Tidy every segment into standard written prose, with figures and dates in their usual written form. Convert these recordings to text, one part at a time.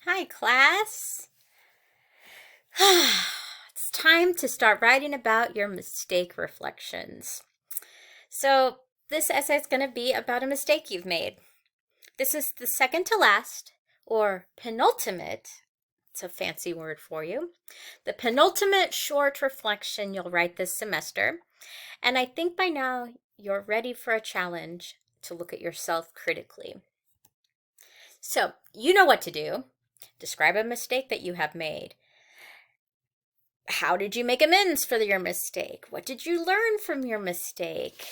Hi, class. It's time to start writing about your mistake reflections. So, this essay is going to be about a mistake you've made. This is the second to last, or penultimate. It's a fancy word for you. The penultimate short reflection you'll write this semester. And I think by now you're ready for a challenge to look at yourself critically. So, you know what to do. Describe a mistake that you have made. How did you make amends for your mistake? What did you learn from your mistake?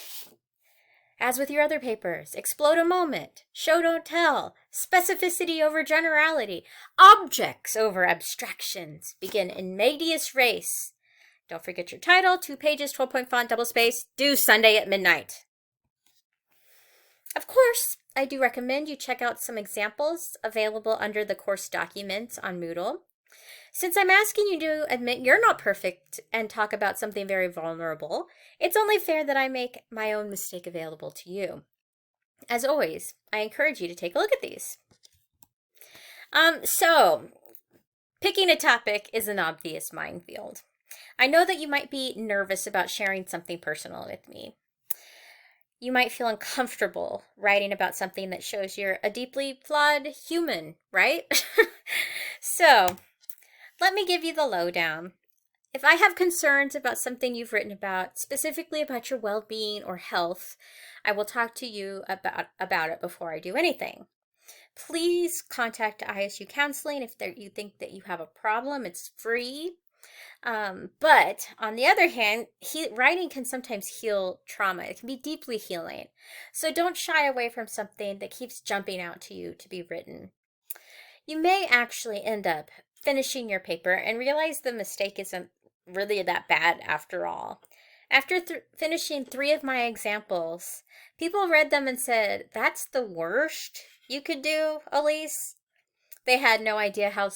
As with your other papers, explode a moment, show don't tell, specificity over generality, objects over abstractions, begin in medias res. Don't forget your title, 2 pages, 12-point font, double space, due Sunday at midnight. Of course, I do recommend you check out some examples available under the course documents on Moodle. Since I'm asking you to admit you're not perfect and talk about something very vulnerable, it's only fair that I make my own mistake available to you. As always, I encourage you to take a look at these. So, picking a topic is an obvious minefield. I know that you might be nervous about sharing something personal with me. You might feel uncomfortable writing about something that shows you're a deeply flawed human, right? So, let me give you the lowdown. If I have concerns about something you've written about, specifically about your well-being or health, I will talk to you about it before I do anything. Please contact ISU Counseling if you think that you have a problem. It's free. But on the other hand, writing can sometimes heal trauma. It can be deeply healing. So don't shy away from something that keeps jumping out to you to be written. You may actually end up finishing your paper and realize the mistake isn't really that bad after all. After finishing 3 of my examples, people read them and said, "That's the worst you could do, Elise." They had no idea how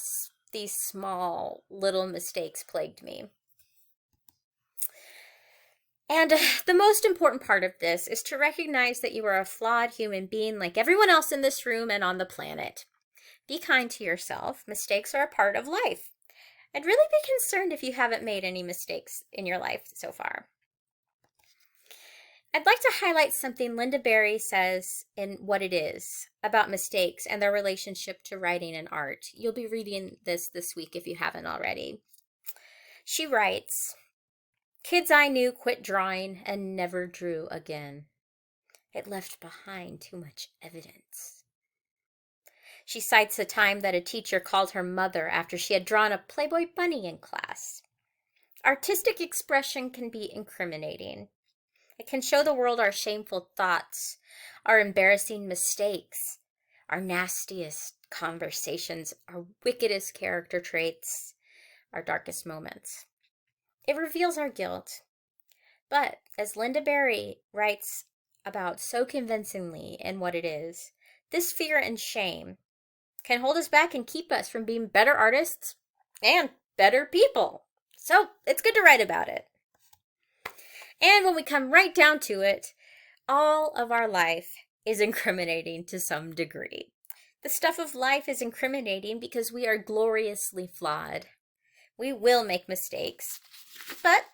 these small little mistakes plagued me. And the most important part of this is to recognize that you are a flawed human being like everyone else in this room and on the planet. Be kind to yourself. Mistakes are a part of life. I'd really be concerned if you haven't made any mistakes in your life so far. I'd like to highlight something Lynda Barry says in What It Is about mistakes and their relationship to writing and art. You'll be reading this week if you haven't already. She writes, "Kids I knew quit drawing and never drew again. It left behind too much evidence." She cites the time that a teacher called her mother after she had drawn a Playboy bunny in class. Artistic expression can be incriminating. It can show the world our shameful thoughts, our embarrassing mistakes, our nastiest conversations, our wickedest character traits, our darkest moments. It reveals our guilt. But as Lynda Barry writes about so convincingly in What It Is, this fear and shame can hold us back and keep us from being better artists and better people. So it's good to write about it. And when we come right down to it, all of our life is incriminating to some degree. The stuff of life is incriminating because we are gloriously flawed. We will make mistakes, but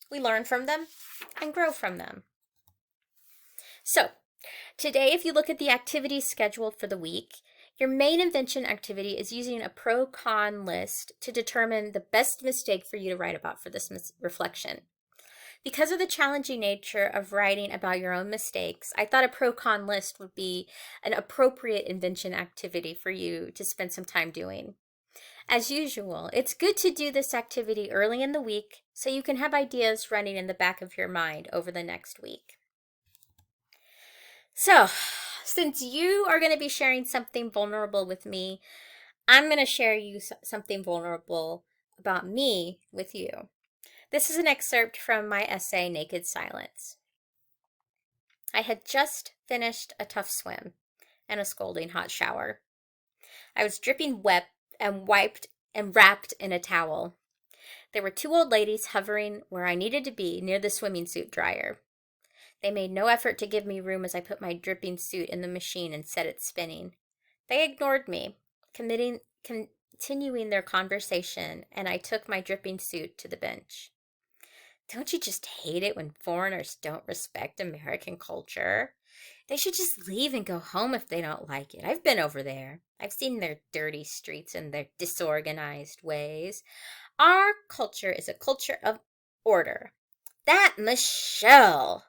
we learn from them and grow from them. So, today, if you look at the activities scheduled for the week, your main invention activity is using a pro-con list to determine the best mistake for you to write about for this reflection. Because of the challenging nature of writing about your own mistakes, I thought a pro-con list would be an appropriate invention activity for you to spend some time doing. As usual, it's good to do this activity early in the week so you can have ideas running in the back of your mind over the next week. So, since you are going to be sharing something vulnerable with me, I'm going to share something vulnerable about me with you. This is an excerpt from my essay, Naked Silence. I had just finished a tough swim and a scalding hot shower. I was dripping wet and wiped and wrapped in a towel. There were 2 old ladies hovering where I needed to be near the swimming suit dryer. They made no effort to give me room as I put my dripping suit in the machine and set it spinning. They ignored me, continuing their conversation, and I took my dripping suit to the bench. Don't you just hate it when foreigners don't respect American culture? They should just leave and go home if they don't like it. I've been over there. I've seen their dirty streets and their disorganized ways. Our culture is a culture of order. That Michelle!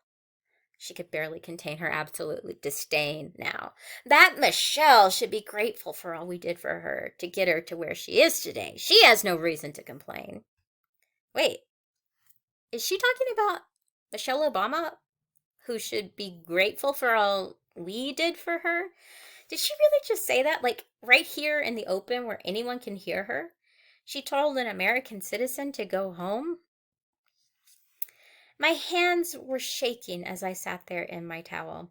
She could barely contain her absolute disdain now. That Michelle should be grateful for all we did for her to get her to where she is today. She has no reason to complain. Wait, is she talking about Michelle Obama, who should be grateful for all we did for her? Did she really just say that, like right here in the open where anyone can hear her? She told an American citizen to go home? My hands were shaking as I sat there in my towel.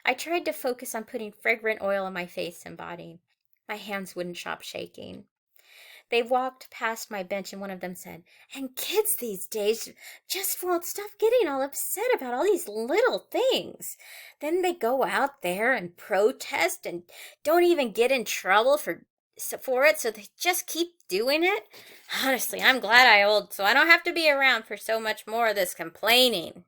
I tried to focus on putting fragrant oil on my face and body. My hands wouldn't stop shaking. They walked past my bench and one of them said, "And kids these days just won't stop getting all upset about all these little things. Then they go out there and protest and don't even get in trouble for it, so they just keep doing it. Honestly, I'm glad I old so I don't have to be around for so much more of this complaining."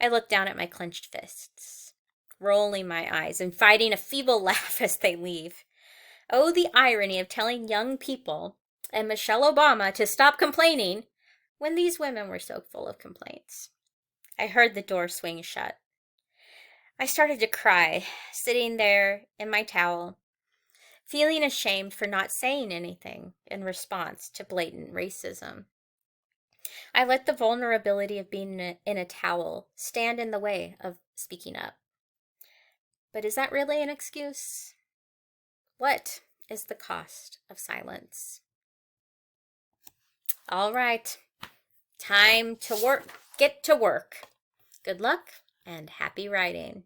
I looked down at my clenched fists, rolling my eyes and fighting a feeble laugh as they leave. Oh, the irony of telling young people and Michelle Obama to stop complaining when these women were so full of complaints. I heard the door swing shut. I started to cry, sitting there in my towel, feeling ashamed for not saying anything in response to blatant racism. I let the vulnerability of being in a towel stand in the way of speaking up. But is that really an excuse? What is the cost of silence? All right, time to work. Get to work. Good luck and happy writing.